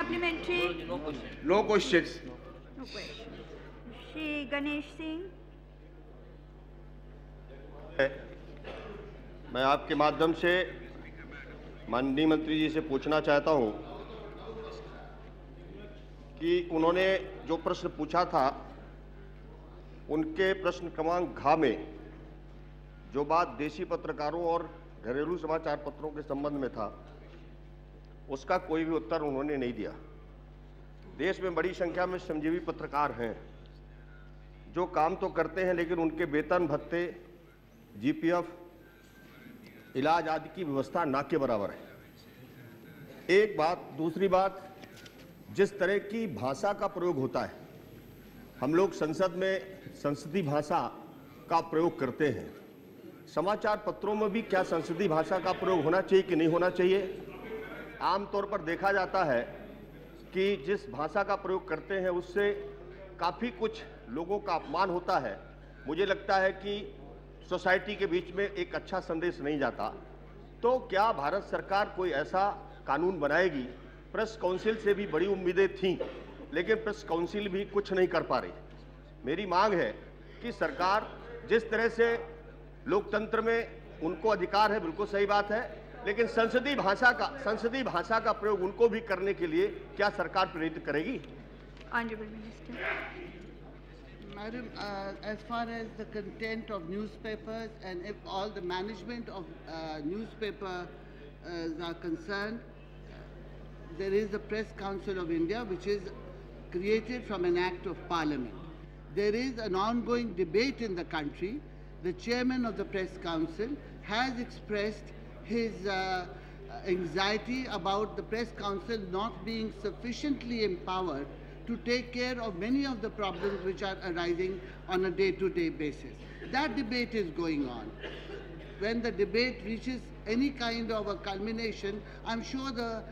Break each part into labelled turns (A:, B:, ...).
A: Supplementary?
B: No questions.
A: No question. Shri Ganesh Singh?
C: मैं आपके माध्यम से माननीय मंत्री जी से पूछना चाहता हूं कि उन्होंने जो प्रश्न पूछा था उनके प्रश्न क्रमांक घ में जो बात देशी पत्रकारों और घरेलू समाचार पत्रों के संबंध में था उसका कोई भी उत्तर उन्होंने नहीं दिया। देश में बड़ी संख्या में श्रमजीवी पत्रकार हैं जो काम तो करते हैं लेकिन उनके वेतन भत्ते, जीपीएफ, इलाज आदि की व्यवस्था ना के बराबर है। एक बात। दूसरी बात, जिस तरह की भाषा का प्रयोग होता है, हम लोग संसद में संसदीय भाषा का प्रयोग करते हैं, समाचार पत्रों में भी क्या संसदीय भाषा का प्रयोग होना चाहिए कि नहीं होना चाहिए? आमतौर पर देखा जाता है कि जिस भाषा का प्रयोग करते हैं उससे काफ़ी कुछ लोगों का अपमान होता है। मुझे लगता है कि सोसाइटी के बीच में एक अच्छा संदेश नहीं जाता। तो क्या भारत सरकार कोई ऐसा कानून बनाएगी? प्रेस काउंसिल से भी बड़ी उम्मीदें थीं लेकिन प्रेस काउंसिल भी कुछ नहीं कर पा रही। मेरी मांग है कि सरकार जिस तरह से लोकतंत्र में उनको अधिकार है, बिल्कुल सही बात है, लेकिन संसदीय भाषा का प्रयोग उनको भी करने के लिए क्या सरकार प्रेरित करेगी?
A: Honorable Minister.
D: Madam, as far as the content of newspapers and if all the management of newspapers are concerned, there is the Press Council of India which is created from an act of Parliament. There is an ongoing debate in the country. The chairman of the Press Council has expressed his anxiety about the Press Council not being sufficiently empowered to take care of many of the problems which are arising on a day-to-day basis. That debate is going on. When the debate reaches any kind of a culmination, I'm sure the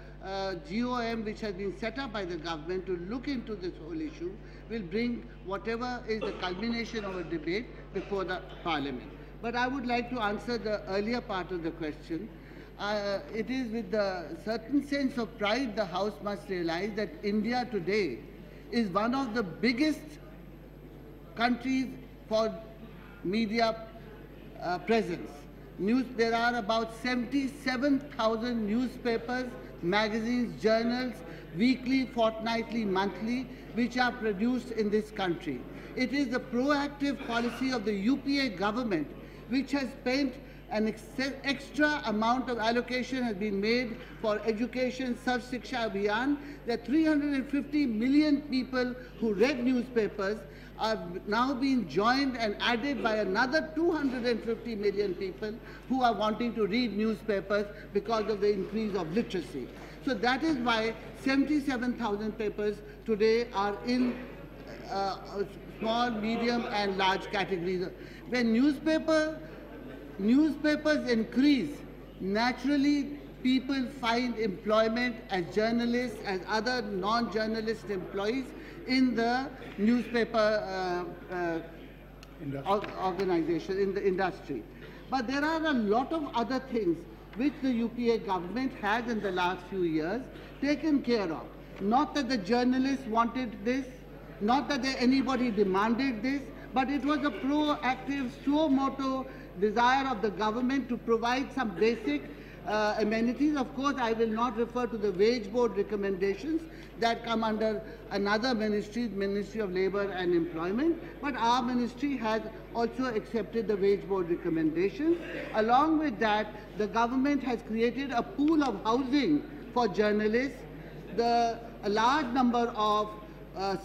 D: GOM which has been set up by the government to look into this whole issue will bring whatever is the culmination of a debate before the Parliament. But I would like to answer the earlier part of the question. It is with a certain sense of pride the House must realize that India today is one of the biggest countries for media presence. There are about 77,000 newspapers, magazines, journals, weekly, fortnightly, monthly, which are produced in this country. It is the proactive policy of the UPA government which has spent an extra amount of allocation has been made for education, Sarv Shiksha Abhiyan, that 350 million people who read newspapers are now being joined and added by another 250 million people who are wanting to read newspapers because of the increase of literacy. So that is why 77,000 papers today are in small, medium and large categories. When newspapers increase, naturally people find employment as journalists, as other non-journalist employees in the newspaper organization, in the industry. But there are a lot of other things which the UPA government has in the last few years taken care of. Not that the journalists wanted this, not that anybody demanded this, but it was a proactive, suo motu desire of the government to provide some basic amenities. Of course, I will not refer to the wage board recommendations that come under another ministry, Ministry of Labour and Employment, but our ministry has also accepted the wage board recommendations. Along with that, the government has created a pool of housing for journalists. A large number of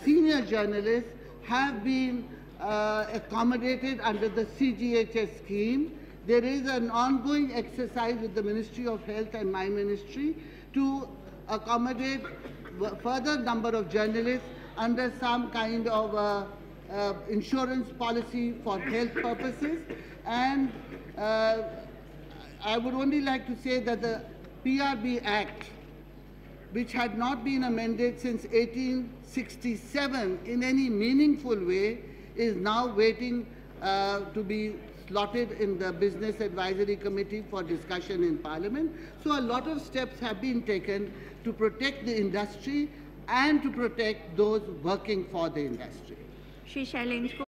D: senior journalists have been accommodated under the CGHS scheme. There is an ongoing exercise with the Ministry of Health and my ministry to accommodate further number of journalists under some kind of insurance policy for health purposes. And I would only like to say that the PRB Act, which had not been amended since 1867 in any meaningful way, is now waiting to be slotted in the Business Advisory Committee for discussion in Parliament. So a lot of steps have been taken to protect the industry and to protect those working for the industry.
A: Shri Shailendra